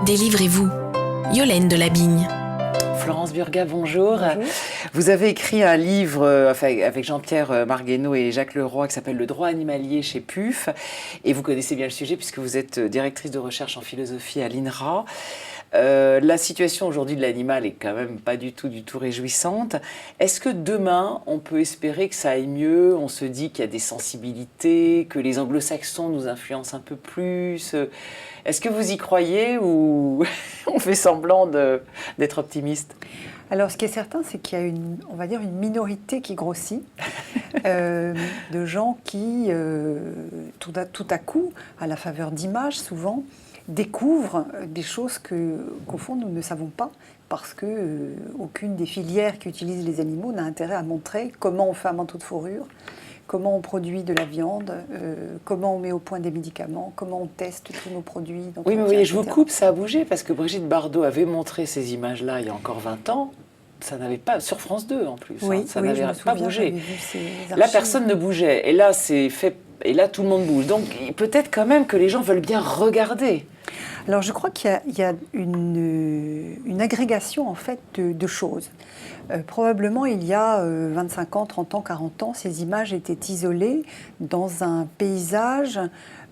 Délivrez-vous. Yolaine Delabigne. Florence Burgat, bonjour. Bonjour. Vous avez écrit un livre avec Jean-Pierre Marguenot et Jacques Leroy qui s'appelle « Le droit animalier » chez PUF. Et vous connaissez bien le sujet puisque vous êtes directrice de recherche en philosophie à l'INRA. La situation aujourd'hui de l'animal est quand même pas du tout réjouissante. Est-ce que demain, on peut espérer que ça aille mieux? On se dit qu'il y a des sensibilités, que les anglo-saxons nous influencent un peu plus. Est-ce que vous y croyez ou on fait semblant d'être optimiste? Alors, ce qui est certain, c'est qu'il y a une minorité qui grossit, de gens qui, tout à coup, à la faveur d'images souvent, découvrent des choses qu'au fond, nous ne savons pas, parce qu'aucune des filières qui utilisent les animaux n'a intérêt à montrer comment on fait un manteau de fourrure, comment on produit de la viande, comment on met au point des médicaments, comment on teste tous nos produits. Oui, mais vous voyez, je vous coupe, ça a bougé, parce que Brigitte Bardot avait montré ces images-là il y a encore 20 ans. Ça n'avait pas, sur France 2 en plus, oui, ça oui, n'avait pas bougé. Là, personne ne bougeait, et là, c'est fait, et là, tout le monde bouge. Donc, peut-être quand même que les gens veulent bien regarder. Alors, je crois qu'il y a une agrégation, en fait, de choses. Probablement, il y a 25 ans, 30 ans, 40 ans, ces images étaient isolées dans un paysage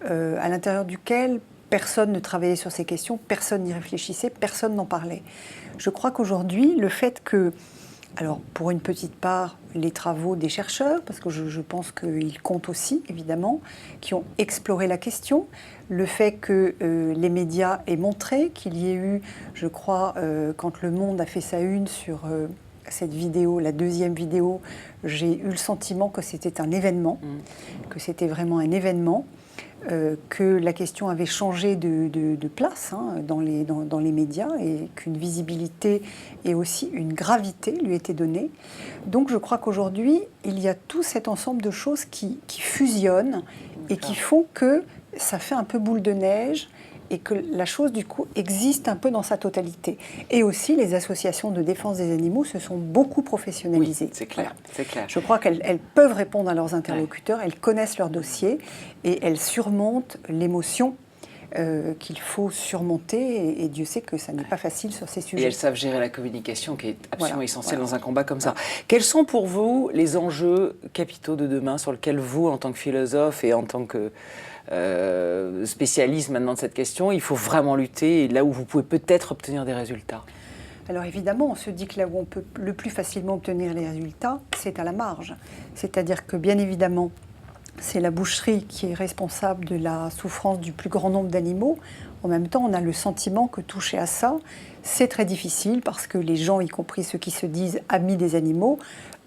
à l'intérieur duquel personne ne travaillait sur ces questions, personne n'y réfléchissait, personne n'en parlait. Je crois qu'aujourd'hui, le fait que, alors pour une petite part, les travaux des chercheurs, parce que je pense qu'ils comptent aussi, évidemment, qui ont exploré la question, le fait que les médias aient montré qu'il y ait eu, je crois, quand Le Monde a fait sa une sur cette vidéo, la deuxième vidéo, j'ai eu le sentiment que c'était un événement, que c'était vraiment un événement. Que la question avait changé de place dans les médias et qu'une visibilité et aussi une gravité lui était donnée. Donc je crois qu'aujourd'hui, il y a tout cet ensemble de choses qui fusionnent et qui font que ça fait un peu boule de neige et que la chose, du coup, existe un peu dans sa totalité. Et aussi, les associations de défense des animaux se sont beaucoup professionnalisées. Oui, c'est clair, voilà. C'est clair. Je crois qu'elles peuvent répondre à leurs interlocuteurs, elles connaissent leur dossier et elles surmontent l'émotion qu'il faut surmonter. Et Dieu sait que ça n'est pas facile sur ces sujets. Et elles savent gérer la communication qui est absolument essentielle dans un combat comme ça. Quels sont pour vous les enjeux capitaux de demain sur lesquels vous, en tant que philosophe et en tant que spécialiste maintenant de cette question, il faut vraiment lutter et là où vous pouvez peut-être obtenir des résultats? Alors évidemment, on se dit que là où on peut le plus facilement obtenir les résultats, c'est à la marge. C'est-à-dire que bien évidemment, c'est la boucherie qui est responsable de la souffrance du plus grand nombre d'animaux. En même temps, on a le sentiment que toucher à ça, c'est très difficile parce que les gens, y compris ceux qui se disent amis des animaux,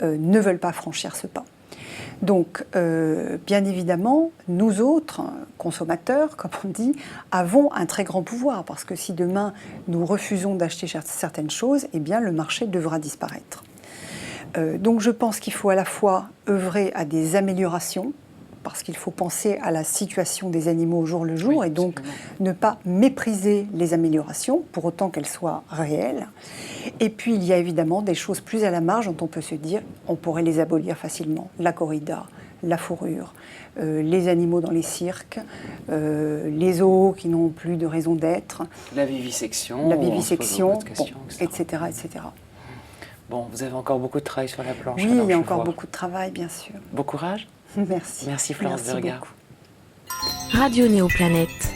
ne veulent pas franchir ce pas. Donc, bien évidemment, nous autres, consommateurs, comme on dit, avons un très grand pouvoir parce que si demain nous refusons d'acheter certaines choses, eh bien le marché devra disparaître. Donc je pense qu'il faut à la fois œuvrer à des améliorations, parce qu'il faut penser à la situation des animaux au jour le jour, et donc ne pas mépriser les améliorations, pour autant qu'elles soient réelles. Et puis il y a évidemment des choses plus à la marge dont on peut se dire on pourrait les abolir facilement. La corrida, la fourrure, les animaux dans les cirques, les zoos qui n'ont plus de raison d'être. La vivisection, etc., etc. Bon, vous avez encore beaucoup de travail sur la planche. Oui, il y a encore beaucoup de travail, bien sûr. Bon courage. Merci. Merci Florence Burgat. Radio Néoplanète.